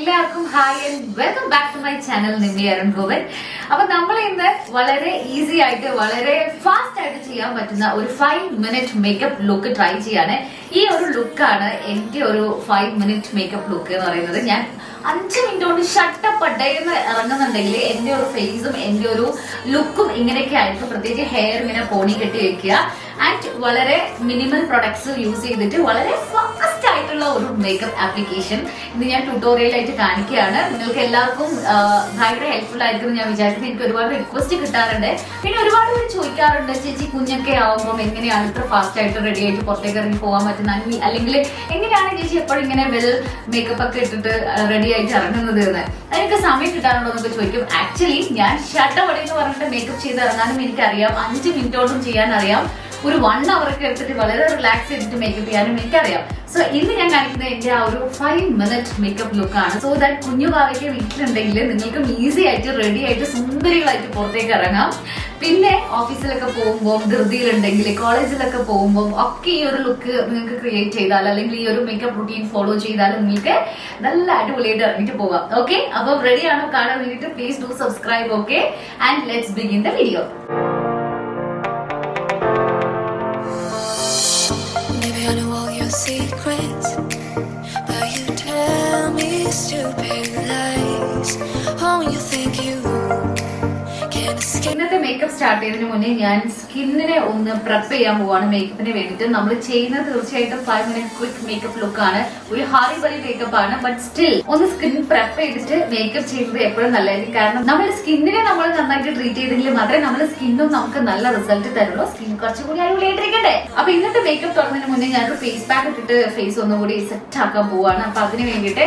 Hi and welcome back to my channel Nimmy Arungopan. അപ്പോൾ നമ്മൾ ഇന്ന് വളരെ ഈസി ആയിട്ട് വളരെ ഫാസ്റ്റ് ആയിട്ട് ചെയ്യാൻ പറ്റുന്ന ഒരു 5-minute മേക്കപ്പ് ലുക്ക് ട്രൈ ചെയ്യാണ്. ഈ ഒരു ലുക്കാണ് എന്റെ ഒരു 5-minute മേക്കപ്പ് ലുക്ക് എന്ന് പറയുന്നത്. ഞാൻ 5 മിനിറ്റ് കൊണ്ട് ഷട്ടപ്പ് അടയെന്ന് ഇറങ്ങുന്നുണ്ടെങ്കിൽ എന്റെ ഒരു ഫേസും എന്റെ ഒരു ലുക്കും ഇങ്ങനെയൊക്കെ ആയിരിക്കും. പ്രത്യേകിച്ച് ഹെയർ ഇങ്ങനെ പോണി കെട്ടി വെക്കുക ആൻഡ് വളരെ മിനിമൽ പ്രൊഡക്ട്സ് യൂസ് ചെയ്തിട്ട് വളരെ ഫാസ്റ്റ് ആയിട്ടുള്ള ഒരു മേക്കപ്പ് ആപ്ലിക്കേഷൻ ഇന്ന് ഞാൻ ട്യൂട്ടോറിയൽ ആയിട്ട് കാണിക്കുകയാണ്. നിങ്ങൾക്ക് എല്ലാവർക്കും ഭയങ്കര ഹെൽപ്ഫുൾ ആയിരിക്കും ഞാൻ വിചാരിക്കുന്നത്. എനിക്ക് ഒരുപാട് റിക്വസ്റ്റ് കിട്ടാറുണ്ട്. പിന്നെ ഒരുപാട് പേര് ചോദിക്കാറുണ്ട്, ചേച്ചി കുഞ്ഞൊക്കെ ആവുമ്പോൾ എങ്ങനെയാണ് ഇത്ര ഫാസ്റ്റ് ആയിട്ട് റെഡി ആയിട്ട് പുറത്തേക്ക് ഇറങ്ങി പോകാൻ പറ്റുന്ന, അല്ലെങ്കിൽ എങ്ങനെയാണ് ചേച്ചി എപ്പോഴും ഇങ്ങനെ വെൽ മേക്കപ്പ് ഒക്കെ ഇട്ടിട്ട് റെഡി ആയിട്ട് ഇറങ്ങുന്നത് എന്ന്. അതിനൊക്കെ സമയം കിട്ടാറുണ്ടോ എന്നൊക്കെ ചോദിക്കും. ആക്ച്വലി ഞാൻ ഷട്ടപ്പ് എന്ന് പറഞ്ഞിട്ട് മേക്കപ്പ് ചെയ്ത് ഇറങ്ങാനും എനിക്കറിയാം, 5 മിനിറ്റോളം ചെയ്യാൻ അറിയാം, ഒരു 1 hour ഒക്കെ എടുത്തിട്ട് വളരെ റിലാക്സ് ചെയ്തിട്ട് മേക്കപ്പ് ചെയ്യാനും എനിക്കറിയാം. സോ ഇന്ന് ഞാൻ കാണിക്കുന്നത് എന്റെ ആ ഒരു 5-minute മേക്കപ്പ് ലുക്കാണ്. സോ ദാറ്റ് കുഞ്ഞു ഭാവിക്ക് വീട്ടിലുണ്ടെങ്കിൽ നിങ്ങൾക്കും ഈസി ആയിട്ട് റെഡി ആയിട്ട് സുന്ദരികളായിട്ട് പുറത്തേക്ക് ഇറങ്ങാം. പിന്നെ ഓഫീസിലൊക്കെ പോകുമ്പോൾ, ധൃതിയിലുണ്ടെങ്കിൽ കോളേജിലൊക്കെ പോകുമ്പോൾ ഒക്കെ ഈ ഒരു ലുക്ക് നിങ്ങൾക്ക് ക്രിയേറ്റ് ചെയ്താൽ, അല്ലെങ്കിൽ ഈ ഒരു മേക്കപ്പ് റൂട്ടീൻ ഫോളോ ചെയ്താൽ നിങ്ങൾക്ക് നല്ല അടിപൊളിയായിട്ട് ഇറങ്ങിയിട്ട് പോകാം. ഓക്കെ, അപ്പോൾ റെഡിയാണോ കാണാൻ വേണ്ടിയിട്ട് please do subscribe. Okay, and let's begin the video. Secrets, but you tell me stupid lies. Oh, you think you can escape. ഇന്നത്തെ മേക്കപ്പ് സ്റ്റാർട്ട് ചെയ്യുന്നതിന് മുന്നേ ഞാൻ സ്കിന്നിനെ ഒന്ന് പ്രെപ്പ് ചെയ്യാൻ പോവാണ് മേക്കപ്പിന് വേണ്ടിയിട്ട്. നമ്മൾ ചെയ്യുന്നത് തീർച്ചയായിട്ടും 5-minute ക്വിക്ക് മേക്കപ്പ് ലുക്കാണ്. ഒരു ഹാറി ബറി മേക്കപ്പ് ആണ്, ബട്ട് സ്റ്റിൽ ഒന്ന് സ്കിൻ പ്രെപ്പ് ചെയ്തിട്ട് മേക്കപ്പ് ചെയ്യുന്നത് എപ്പോഴും നല്ലതായിരിക്കും. കാരണം നമ്മുടെ സ്കിന്നിനെ നമ്മൾ നന്നായിട്ട് ട്രീറ്റ് ചെയ്തെങ്കിൽ മാത്രമേ നമ്മുടെ സ്കിന്നും നമുക്ക് നല്ല റിസൾട്ട് തരുള്ളൂ. സ്കിൻ കുറച്ചുകൂടി അടിപൊളിയായിട്ടിരിക്കട്ടെ. അപ്പൊ ഇന്നത്തെ മേക്കപ്പ് തുടങ്ങുന്നതിന് മുന്നേ ഞാനൊരു ഫേസ് പാക്ക് ഇട്ടിട്ട് ഫേസ് ഒന്നുകൂടി സെറ്റ് ആക്കാൻ പോവാണ്. അപ്പൊ അതിന് വേണ്ടിയിട്ട്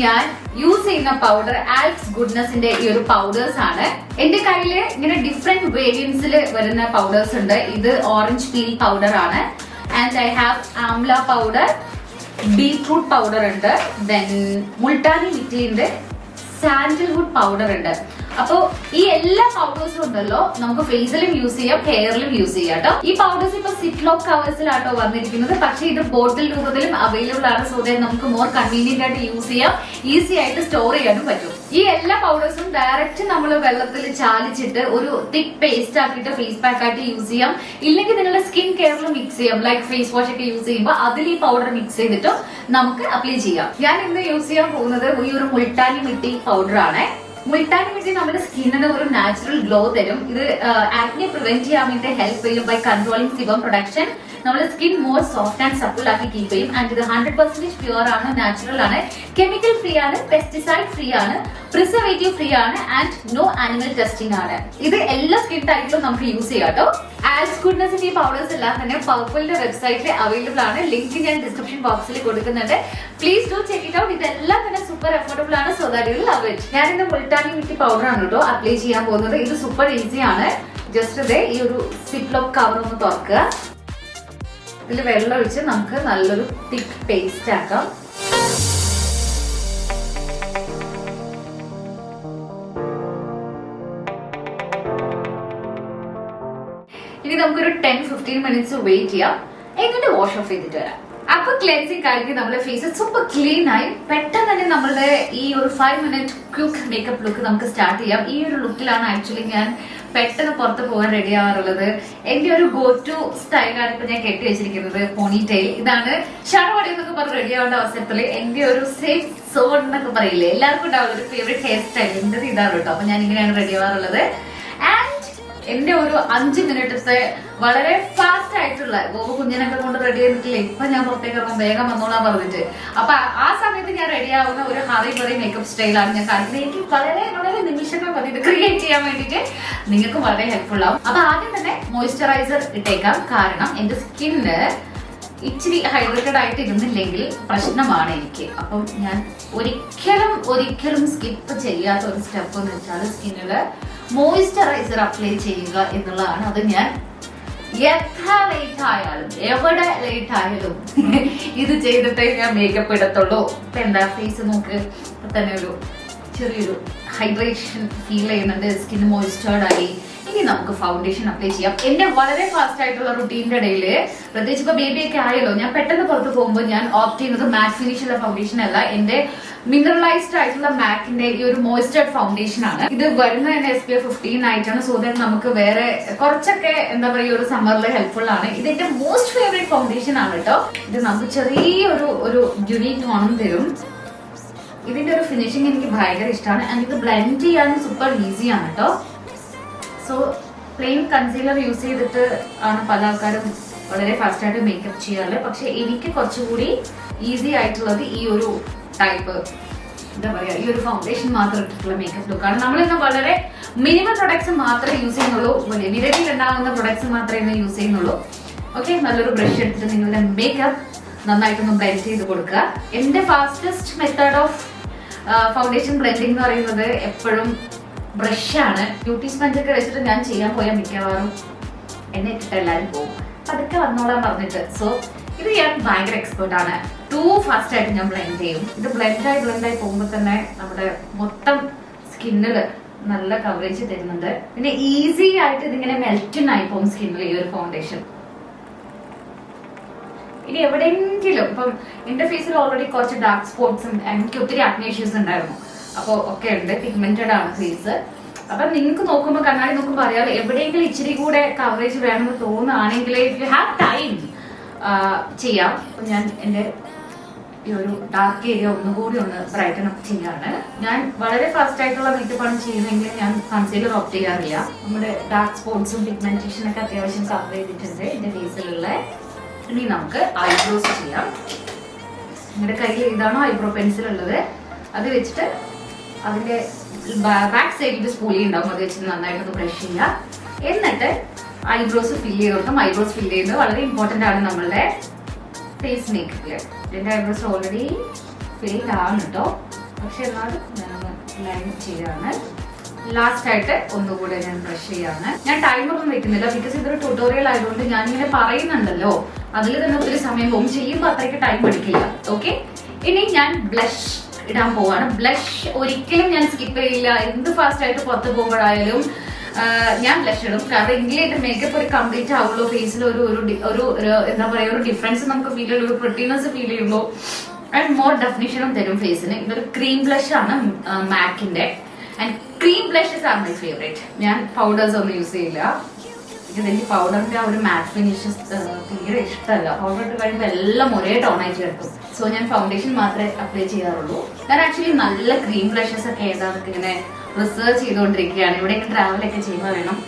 ഞാൻ യൂസ് ചെയ്യുന്ന പൗഡർ ആൽപ്സ് ഗുഡ്നസിന്റെ ഈ ഒരു പൗഡേഴ്സ് ആണ്. എന്റെ കയ്യില് ഇങ്ങനെ ഡിഫറെന്റ് വേരിയൻസിൽ വരുന്ന പൗഡേഴ്സ് ഉണ്ട്. ഇത് ഓറഞ്ച് പീൽ പൗഡർ ആണ്. And I have amla powder, beetroot powder ഉണ്ട്, ദെൻ മുൾട്ടാനി മിറ്റിന്റെ സാൻഡൽവുഡ് പൗഡർ ഉണ്ട്. അപ്പോ ഈ എല്ലാ പൗഡേഴ്സും ഉണ്ടല്ലോ നമുക്ക് ഫേസിലും യൂസ് ചെയ്യാം, ഹെയറിലും യൂസ് ചെയ്യാം കേട്ടോ. ഈ പൗഡേഴ്സ് ഇപ്പൊ സിപ്ലോക്ക് കവേഴ്സിലാട്ടോ വന്നിരിക്കുന്നത്, പക്ഷെ ഇത് ബോട്ടിൽ രൂപത്തിലും അവൈലബിൾ ആണ്. സോ ദാറ്റ് നമുക്ക് മോർ കൺവീനിയന്റ് ആയിട്ട് യൂസ് ചെയ്യാം, ഈസി ആയിട്ട് സ്റ്റോർ ചെയ്യാനും പറ്റും. ഈ എല്ലാ പൗഡേഴ്സും ഡയറക്റ്റ് നമ്മൾ വെള്ളത്തിൽ ചാലിച്ചിട്ട് ഒരു തിക്ക് പേസ്റ്റ് ആക്കിയിട്ട് ഫേസ് പാക്ക് ആയിട്ട് യൂസ് ചെയ്യാം. ഇല്ലെങ്കിൽ നിങ്ങളുടെ സ്കിൻ കെയറിൽ മിക്സ് ചെയ്യാം. ലൈക്ക് ഫേസ് വാഷ് ഒക്കെ യൂസ് ചെയ്യുമ്പോൾ അതിൽ ഈ പൗഡർ മിക്സ് ചെയ്തിട്ട് നമുക്ക് അപ്ലൈ ചെയ്യാം. ഞാൻ ഇന്ന് യൂസ് ചെയ്യാൻ പോകുന്നത് ഈ ഒരു മുൾട്ടാനി മിട്ടി പൗഡർ ആണ്. മുൾട്ടാനി മിട്ടി നമ്മുടെ സ്കിന്നിന് ഒരു നാച്ചുറൽ ഗ്ലോ തരും. ഇത് ആക്നെ പ്രിവെന്റ് ചെയ്യാൻ വേണ്ടി ഹെൽപ്പ് ചെയ്യും ബൈ കൺട്രോളിംഗ് സിബം പ്രൊഡക്ഷൻ. നമ്മുടെ skin more soft and supple ആക്കി കീപ്പ് ചെയ്യും. ആൻഡ് ഇത് 100% പ്യുവർ ആണ്, നാച്ചുറൽ ആണ്, കെമിക്കൽ ഫ്രീ ആണ്, പെസ്റ്റിസൈഡ് ഫ്രീ ആണ്, പ്രിസർവേറ്റീവ് ഫ്രീ ആണ്, ആൻഡ് നോ ആനിമൽ ടെസ്റ്റിംഗ് ആണ്. ഇത് എല്ലാ സ്കിൻ ടൈപ്പിലും നമുക്ക് യൂസ് ചെയ്യാം കേട്ടോ. ആൽപ്സ് ഗുഡ്നസിന്റെ ഈ പൗഡേഴ്സ് എല്ലാം തന്നെ പർപ്പിളിന്റെ വെബ്സൈറ്റിൽ അവൈലബിൾ ആണ്. ലിങ്ക് ഞാൻ ഡിസ്ക്രിപ്ഷൻ ബോക്സിൽ കൊടുക്കുന്നുണ്ട്. Please do check it out. ഇതെല്ലാം തന്നെ സൂപ്പർ അഫോർഡബിൾ ആണ്. So that you love it. ഞാൻ ഇന്ന് മുൾട്ടാനി മിട്ടി പൗഡർ ആണ് കേട്ടോ അപ്ലൈ ചെയ്യാൻ പോകുന്നത്. ഇത് സൂപ്പർ ഈസി ആണ്. ജസ്റ്റ് ഇതേ ഈ ഒരു സിപ്ലോക്ക് കവർ ഒന്ന് തുറക്കുക. ഇതിൽ വെള്ളം ഒഴിച്ച് നമുക്ക് നല്ലൊരു തിക്ക് പേസ്റ്റ് ആക്കാം. ഇനി നമുക്കൊരു 10-15 മിനിറ്റ്സ് വെയിറ്റ് ചെയ്യാം, എന്നിട്ട് വാഷ് ഓഫ് ചെയ്തിട്ട് വരാം. അപ്പൊ ക്ലെൻസിങ് കഴിഞ്ഞ് നമ്മുടെ ഫേസ് സൂപ്പർ ക്ലീൻ ആയി പെട്ടെന്ന് തന്നെ നമ്മളുടെ ഈ ഒരു 5-minute ക്വിക്ക് മേക്കപ്പ് ലുക്ക് നമുക്ക് സ്റ്റാർട്ട് ചെയ്യാം. ഈ ഒരു ലുക്കിലാണ് ആക്ച്വലി ഞാൻ പെട്ടെന്ന് പുറത്ത് പോകാൻ റെഡി ആവാറുള്ളത്. എന്റെ ഒരു ഗോ ടു സ്റ്റൈലാണ് ഇപ്പൊ ഞാൻ കെട്ടി വെച്ചിരിക്കുന്നത്, പോണി ടെയിൽ. ഇതാണ് ഷാർവടി എന്നൊക്കെ പറഞ്ഞ് റെഡി ആവേണ്ട അവസരത്തില് എന്റെ ഒരു സേഫ് സോൺ എന്നൊക്കെ പറയില്ലേ, എല്ലാവർക്കും ഉണ്ടാവുന്ന ഒരു ഫേവറേറ്റ് ഹെയർ സ്റ്റൈൽ എന്റെ ഇതാണ് കേട്ടോ. അപ്പൊ ഞാൻ ഇങ്ങനെയാണ് റെഡി ആവാറുള്ളത്. ആൻഡ് എന്റെ ഒരു 5 മിനിറ്റത്തെ വളരെ ഫാസ്റ്റ് ആയിട്ടുള്ള ഗോപു കുഞ്ഞിനൊക്കെ കൊണ്ട് റെഡി ചെയ്തിട്ടില്ലേ, ഇപ്പൊ ഞാൻ പുറത്തേക്ക് ഇറങ്ങും വേഗം വന്നോളാൻ പറഞ്ഞിട്ട്. അപ്പൊ ആ സമയത്ത് ഞാൻ റെഡി ആവുന്ന ഒരു ഹറി ബറി മേക്കപ്പ് സ്റ്റൈലാണ് ഞാൻ കാണിക്കുന്നത്. എനിക്ക് വളരെ വളരെ നിമിഷങ്ങൾ മതി ഇത് ക്രിയേറ്റ് ചെയ്യാൻ വേണ്ടിയിട്ട്. നിങ്ങൾക്കും വളരെ ഹെൽപ്ഫുൾ ആവും. അപ്പൊ ആദ്യം തന്നെ മോയ്സ്ചറൈസർ ഇട്ടേക്കാം. കാരണം എന്റെ സ്കിന്ന് ഇച്ചിരി ഹൈഡ്രേറ്റഡ് ആയിട്ട് ഇരുന്നില്ലെങ്കിൽ പ്രശ്നമാണ് എനിക്ക്. അപ്പം ഞാൻ ഒരിക്കലും സ്കിപ്പ് ചെയ്യാത്ത ഒരു സ്റ്റെപ്പ് എന്ന് വെച്ചാൽ സ്കിന്നില് മോയ്സ്ചറൈസർ അപ്ലൈ ചെയ്യുക എന്നുള്ളതാണ്. അത് ഞാൻ എത്ര ലേറ്റ് ആയാലും എവിടെ ലേറ്റ് ആയാലും ഇത് ചെയ്തിട്ടേ ഞാൻ മേക്കപ്പ് ഇടത്തുള്ളൂ. ഇപ്പൊ എന്താ ഫേസ് നോക്ക്, ഇപ്പൊ തന്നെ ഒരു ചെറിയൊരു ഹൈഡ്രേഷൻ ഫീൽ ചെയ്യുന്നുണ്ട്, സ്കിൻ മോയ്സ്ചേർഡ് ആയി. ഇനി ഇനി നമുക്ക് ഫൗണ്ടേഷൻ അപ്ലൈ ചെയ്യാം. എന്റെ വളരെ ഫാസ്റ്റ് ആയിട്ടുള്ള റുട്ടീന്റെ ഇടയിൽ, പ്രത്യേകിച്ച് ഇപ്പൊ ബേബി ഒക്കെ ആയല്ലോ, ഞാൻ പെട്ടെന്ന് പുറത്ത് പോകുമ്പോൾ ഞാൻ ഓപ്റ്റ് ചെയ്യുന്നത് മാറ്റ് ഫിനിഷ് ഉള്ള ഫൗണ്ടേഷൻ അല്ല, എന്റെ മിനറലൈസ്ഡ് ആയിട്ടുള്ള മാക്കിന്റെ ഈ ഒരു മോയ്സ്ചർഡ് ഫൗണ്ടേഷൻ ആണ്. ഇത് വരുന്നത് തന്നെ SPF 15 ആയിട്ടാണ്. സോ ദാറ്റ് നമുക്ക് വേറെ കുറച്ചൊക്കെ എന്താ പറയുക ഒരു സമ്മറിൽ ഹെൽപ്ഫുൾ ആണ്. ഇത് എന്റെ മോസ്റ്റ് ഫേവറേറ്റ് ഫൗണ്ടേഷൻ ആണ് കേട്ടോ. ഇത് നമുക്ക് ചെറിയൊരു യുണീക് ടോണും തരും. ഇതിന്റെ ഒരു ഫിനിഷിംഗ് എനിക്ക് ഭയങ്കര ഇഷ്ടമാണ്. ആൻഡ് ഇത് ബ്ലെൻഡ് ചെയ്യാനും സൂപ്പർ ഈസിയാണ് കേട്ടോ. സോ പ്ലെയിൻ കൺസീലർ യൂസ് ചെയ്തിട്ട് ആണ് പല ആൾക്കാരും വളരെ ഫാസ്റ്റ് ആയിട്ട് മേക്കപ്പ് ചെയ്യാറ്. പക്ഷെ എനിക്ക് കുറച്ചുകൂടി ഈസി ആയിട്ടുള്ളത് ഈ ഒരു ടൈപ്പ് എന്താ പറയാ, ഈ ഒരു ഫൗണ്ടേഷൻ മാത്രം ഇട്ടിട്ടുള്ള മേക്കപ്പ് ലുക്കാണ്. നമ്മളിന്ന് വളരെ മിനിമം പ്രൊഡക്ട്സ് മാത്രമേ യൂസ് ചെയ്യുന്നുള്ളൂ, വിരലിൽ ഉണ്ടാകുന്ന പ്രൊഡക്ട്സ് മാത്രമേ യൂസ് ചെയ്യുന്നുള്ളൂ. ഓക്കെ, നല്ലൊരു ബ്രഷ് എടുത്തിട്ട് നിങ്ങളുടെ മേക്കപ്പ് നന്നായിട്ടൊന്ന് ബ്ലെൻഡ് ചെയ്ത് കൊടുക്കുക. എന്റെ fastest method of foundation blending എന്ന് പറയുന്നത് എപ്പോഴും ബ്രഷാണ്. ബ്യൂട്ടി സ്പഞ്ച് ഒക്കെ വെച്ചിട്ട് ഞാൻ ചെയ്യാൻ പോയാൽ മിക്കവാറും എന്നെ ഇട്ടിട്ട് എല്ലാവരും പോകും, അതൊക്കെ വന്നോളാൻ പറഞ്ഞിട്ട്. സോ ഇത് ഞാൻ ഭയങ്കര എക്സ്പേർട്ട് ആണ്. ടു ഫാസ്റ്റ് ആയിട്ട് ഞാൻ ബ്ലെൻഡ് ചെയ്യും. ഇത് ബ്ലെൻഡായി പോകുമ്പോൾ തന്നെ നമ്മുടെ മൊത്തം സ്കിന്നില് നല്ല കവറേജ് തരുന്നുണ്ട്. പിന്നെ ഈസി ആയിട്ട് ഇതിങ്ങനെ മെൽറ്റിൻ ആയി പോകും സ്കിന്നിൽ ഈ ഒരു ഫൗണ്ടേഷൻ. ഇനി എവിടെയെങ്കിലും ഇപ്പം എന്റെ ഫേസിൽ ഓൾറെഡി കുറച്ച് ഡാർക്ക് സ്പോട്ട്സും എനിക്ക് ഒത്തിരി ആക്നെ ഇഷ്യൂസ് ഉണ്ടായിരുന്നു, അപ്പോൾ ഒക്കെ ഉണ്ട്, പിഗ്മെന്റഡ് ആണ് ഫേസ്. അപ്പൊ നിങ്ങൾക്ക് നോക്കുമ്പോൾ കണ്ണാടി നോക്കുമ്പോൾ അറിയാതെ എവിടെയെങ്കിലും ഇച്ചിരി കൂടെ കവറേജ് വേണമെന്ന് തോന്നുകയാണെങ്കിൽ ഇഫ് യു ഹാവ് ടൈം ചെയ്യാം. അപ്പൊ ഞാൻ എന്റെ ഈ ഒരു ഡാർക്ക് ഏരിയ ഒന്നുകൂടി ഒന്ന് ബ്രൈറ്റൻ അപ്പ് ചെയ്യാണ്. ഞാൻ വളരെ ഫാസ്റ്റ് ആയിട്ടുള്ള മേക്കപ്പ് ആണ് ചെയ്യുന്നതെങ്കിൽ ഞാൻ കൺസീലർ ഓപ്റ്റ് ചെയ്യാറില്ല. നമ്മുടെ ഡാർക്ക് സ്പോട്ട്സും പിഗ്മെന്റേഷനൊക്കെ അത്യാവശ്യം കവർ ചെയ്തിട്ടുണ്ട് എന്റെ ഫേസിലുള്ള. ഇനി നമുക്ക് ഐബ്രോസ് ചെയ്യാം. നിങ്ങളുടെ കയ്യിൽ ഏതാണോ ഐബ്രോ പെൻസിൽ ഉള്ളത് അത് വെച്ചിട്ട് അതിന്റെ ബാക്ക് സൈഡിൽ സ്പൂലി ഉണ്ടാവും, അത് വെച്ചിട്ട് നന്നായിട്ടൊന്ന് ബ്രഷ് ചെയ്യാം. എന്നിട്ട് ഐബ്രോസ് ഫില്ല് ചെയ്ത് കൊടുക്കാം. ഐബ്രോസ് ഫില്ല് ചെയ്യുന്നത് വളരെ ഇമ്പോർട്ടന്റ് ആണ് നമ്മളുടെ ഫേസ് മേക്കപ്പില്. എന്റെ ഐബ്രോസ് ഓൾറെഡി ഫില്ല് ആണ് കേട്ടോ, പക്ഷെ എന്നാലും ഞാനൊന്ന് ലൈൻ ചെയ്യാണ്. ലാസ്റ്റ് ആയിട്ട് ഒന്നുകൂടെ ഞാൻ ബ്രഷ് ചെയ്യാണ്. ഞാൻ ടൈമറൊന്നും വെക്കുന്നില്ല, ബിക്കോസ് ഇതൊരു ട്യൂട്ടോറിയൽ ആയതുകൊണ്ട് ഞാൻ ഇങ്ങനെ പറയുന്നുണ്ടല്ലോ, അതിൽ തന്നെ ഒത്തിരി സമയം പോകും, ചെയ്യുമ്പോൾ അത്രയ്ക്ക് ടൈം എടുക്കില്ല. ഓക്കെ, ഇനി ഞാൻ ബ്ലഷ് ഇടാൻ പോവാണ്. ബ്ലഷ് ഒരിക്കലും ഞാൻ സ്കിപ്പ് ചെയ്യില്ല. എന്ത് ഫാസ്റ്റ് ആയിട്ട് പുറത്ത് പോകുമ്പോഴായാലും ഞാൻ ബ്ലഷ് ഇടും. കാരണം എങ്കിലും എന്റെ മേക്കപ്പ് ഒരു കംപ്ലീറ്റ് ആവുള്ളൂ, ഫേസിൽ ഒരു എന്താ പറയാ ഒരു ഡിഫറൻസ് നമുക്ക് ഫീൽ ചെയ്യുള്ളൂ, ഒരു പ്രിട്ടിനെസ് ഫീൽ ചെയ്യുള്ളൂ, ആൻഡ് മോർ ഡെഫിനിഷനും തരും ഫേസിന്. ഇതൊരു ക്രീം ബ്ലഷ് ആണ് മാക്കിന്റെ. And cream blushes are my favourite. ഞാൻ പൗഡേഴ്സ് ഒന്നും യൂസ് ചെയ്യില്ല. എനിക്ക് പൗഡറിന്റെ ആ ഒരു മാറ്റ് ഫിനിഷസ് തീരെ ഇഷ്ടമല്ല. പൗഡർ ഇട്ട് കഴിയുമ്പോൾ എല്ലാം ഒരേ ടോണായി ചേർക്കും. സോ ഞാൻ ഫൗണ്ടേഷൻ മാത്രമേ അപ്ലൈ ചെയ്യാറുള്ളൂ. ഞാൻ ആക്ച്വലി നല്ല ക്രീം ബ്ലഷസ് ഒക്കെ ഏതാണെന്നൊക്കെ ഇങ്ങനെ റിസർച്ച് ചെയ്തുകൊണ്ടിരിക്കുകയാണ്. ഇവിടെയൊക്കെ ട്രാവലൊക്കെ ചെയ്യുമ്പോൾ വേണം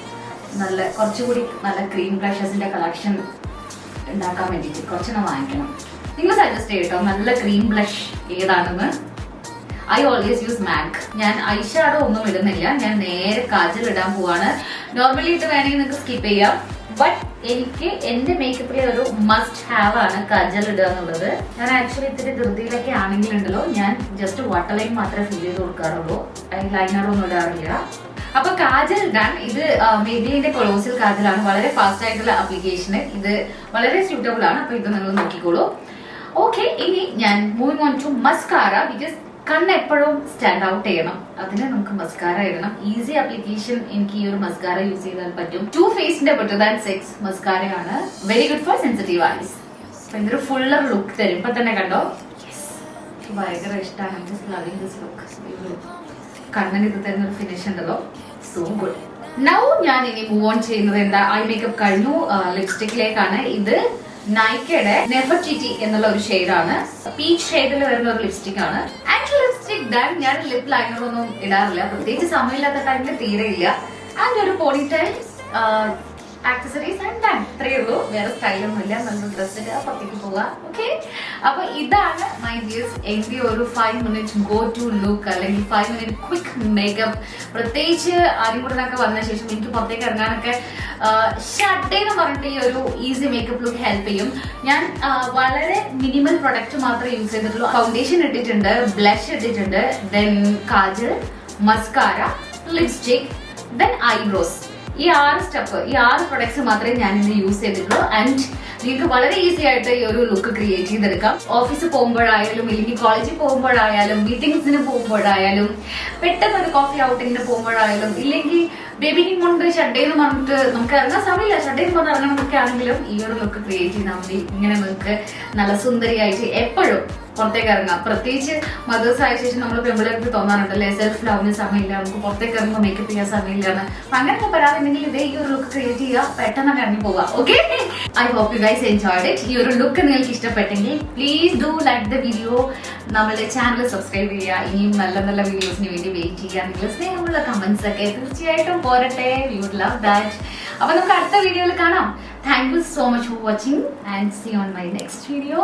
നല്ല കുറച്ചുകൂടി നല്ല ക്രീം ബ്ലഷസിന്റെ കളക്ഷൻ ഉണ്ടാക്കാൻ വേണ്ടിയിട്ട് കുറച്ചെണ്ണം വാങ്ങിക്കണം. നിങ്ങൾ സജസ്റ്റ് ചെയ്യട്ടോ നല്ല ക്രീം ബ്ലഷ് ഏതാണെന്ന്. I always use Mac. ഞാൻ ഐഷാഡോ ഒന്നും ഇടുന്നില്ല, ഞാൻ നേരെ കാജൽ ഇടാൻ പോവാണ്. നോർമലി ഇത് വേണമെങ്കിൽ നിങ്ങൾക്ക് സ്കിപ്പ് ചെയ്യാം, ബട്ട് എനിക്ക് എന്റെ മേക്കപ്പിലെ ഒരു മസ്റ്റ് ഹാവ് ആണ് കാജൽ ഇടുക എന്നുള്ളത്. ഞാൻ ആക്ച്വലി ഇത്തിരി ധൃതിയിലൊക്കെ ആണെങ്കിലുണ്ടല്ലോ ഞാൻ ജസ്റ്റ് വാട്ടർ ലൈൻ മാത്രമേ ഫിൽ ചെയ്ത് കൊടുക്കാറുള്ളൂ, ലൈനർ ഒന്നും ഇടാറില്ല. അപ്പൊ കാജൽ ഡൺ. ഇത് മേബിലിന്റെ കൊളോസിൽ കാജലാണ്, വളരെ ഫാസ്റ്റ് ആയിട്ടുള്ള ആപ്ലിക്കേഷന് ഇത് വളരെ സ്യൂട്ടബിൾ ആണ്. അപ്പൊ ഇത് നിങ്ങൾ നോക്കിക്കോളൂ. ഓക്കെ, ഇനി ഞാൻ moving on to mascara. Because കണ്ണ് എപ്പോഴും സ്റ്റാൻഡ് ഔട്ട് ചെയ്യണം, അതിന് നമുക്ക് മസ്കാര ഇടണം. ഈസി ആപ്ലിക്കേഷൻ എനിക്ക് ഈ ഒരു മസ്കാര യൂസ് ചെയ്താൽ പറ്റും. ടു ഫേസിന്റെ ബെറ്റർ ദാൻ സെക്സ് മസ്കാരയാണ്. Very good for sensitive eyes. ഭയങ്കര ഫുള്ളർ ലുക്ക് തരും. ഇപ്പൊ തന്നെ കണ്ടോ, ഭയങ്കര ഇഷ്ടമാണ്. Loving this look. കണ്ണിന് ഇത് തരുന്ന ഒരു ഫിനിഷ് ഉണ്ടല്ലോ, സോ ഗുഡ്. നൗ ഞാൻ ഇനി മൂവ് ഓൺ ചെയ്യുന്നത് എന്താ, ഐ മേക്കപ്പ് കഴിഞ്ഞു, ലിപ്സ്റ്റിക്കിലേക്കാണ്. ഇത് നൈക്കയുടെ നെഫർടിറ്റി എന്നുള്ള ഒരു ഷെയ്ഡാണ്, പീച്ച് ഷെയ്ഡിൽ വരുന്ന ഒരു ലിപ്സ്റ്റിക് ആണ്. Actually lipstick done. ഞാൻ ലിപ് ലൈനർ ഒന്നും ഇടാറില്ല, പ്രത്യേകിച്ച് സമയമില്ലാത്ത ടൈമിൽ തീരെയില്ല. ആൻഡ് ഒരു പോണിറ്റൈൽ, ആക്സസറീസ് ആൻഡ് ഡൺ. ഇത്രയേ ഉള്ളൂ, വേറെ സ്റ്റൈലൊന്നും ഇല്ല. നല്ല ഡ്രസ് ഇടുക, പുറത്തേക്ക് പോവുക. ഓക്കെ, അപ്പൊ ഇതാണ് മൈ ഡിയേഴ്സ് എന്റെ ഒരു 5 minute ഗോ ടു ലുക്ക്, അല്ലെങ്കിൽ 5 minute ക്വിക്ക് മേക്കപ്പ്. പ്രത്യേകിച്ച് ആര്യൻകുട്ടനൊക്കെ വന്ന ശേഷം എനിക്ക് പുറത്തേക്ക് ഇറങ്ങാനൊക്കെ ഷഡേന്ന് പറഞ്ഞിട്ട് ഈ ഒരു ഈസി മേക്കപ്പ് ലുക്ക് ഹെൽപ്പ് ചെയ്യും. ഞാൻ വളരെ മിനിമൽ പ്രൊഡക്റ്റ് മാത്രമേ യൂസ് ചെയ്തിട്ടുള്ളൂ. ഫൗണ്ടേഷൻ ഇട്ടിട്ടുണ്ട്, ബ്ലഷ് ഇട്ടിട്ടുണ്ട്, then kajal, mascara, lipstick, then eyebrows. ഈ 6 സ്റ്റെപ്പ്, ഈ 6 പ്രൊഡക്ട്സ് മാത്രമേ ഞാൻ ഇന്ന് യൂസ് ചെയ്തിട്ടുള്ളൂ. ആൻഡ് നിങ്ങൾക്ക് വളരെ ഈസി ആയിട്ട് ഈ ഒരു ലുക്ക് ക്രിയേറ്റ് ചെയ്തെടുക്കാം. ഓഫീസിൽ പോകുമ്പോഴായാലും ഇല്ലെങ്കിൽ കോളേജിൽ പോകുമ്പോഴായാലും മീറ്റിംഗ്സിന് പോകുമ്പോഴായാലും പെട്ടെന്ന് ഒരു കോഫി ഔട്ടിങ്ങിന് പോകുമ്പോഴായാലും ഇല്ലെങ്കിൽ ബേബിക്ക് കൊണ്ട് ഷഡ്ഡേന്ന് പറഞ്ഞിട്ട് നമുക്ക് ഇറങ്ങാൻ സമയമില്ല, ഷഡ്ഡേന്ന് പറഞ്ഞ് ഇറങ്ങണമെന്നൊക്കെ ആണെങ്കിലും ഈ ഒരു ലുക്ക് ക്രിയേറ്റ് ചെയ്താൽ മതി. ഇങ്ങനെ നിങ്ങൾക്ക് നല്ല സുന്ദരിയായിട്ട് എപ്പോഴും പുറത്തേക്ക് ഇറങ്ങാം. പ്രത്യേകിച്ച് മദേഴ്സ് ആയ ശേഷം നമ്മൾ പെമ്പിളേർക്ക് തോന്നാറുണ്ടല്ലേ സെൽഫ് ലവിന് സമയമില്ല, നമുക്ക് പുറത്തേക്ക് ഇറങ്ങുമ്പോൾ മേക്കപ്പ് ചെയ്യാൻ സമയമില്ലാണ്. അപ്പൊ അങ്ങനെയൊക്കെ പറയാറുണ്ടെങ്കിൽ ഇതേ ഈ ഒരു ലുക്ക് ക്രിയേറ്റ് ചെയ്യുക, പെട്ടെന്ന് ഇറങ്ങി പോവുക. Okay, I hope you guys enjoyed it. ഈ ഒരു ലുക്ക് നിങ്ങൾക്ക് ഇഷ്ടപ്പെട്ടെങ്കിൽ please do like the video. നമ്മുടെ ചാനൽ സബ്സ്ക്രൈബ് ചെയ്യുക. ഇനിയും നല്ല നല്ല വീഡിയോസിന് വേണ്ടി വെയിറ്റ് ചെയ്യുക. നിങ്ങൾ സ്നേഹമുള്ള കമന്റ്സ് ഒക്കെ തീർച്ചയായിട്ടും പോരട്ടെ. We would love that. അപ്പൊ നമുക്ക് അടുത്ത വീഡിയോയിൽ കാണാം. Thank you so much for watching and see on my next video.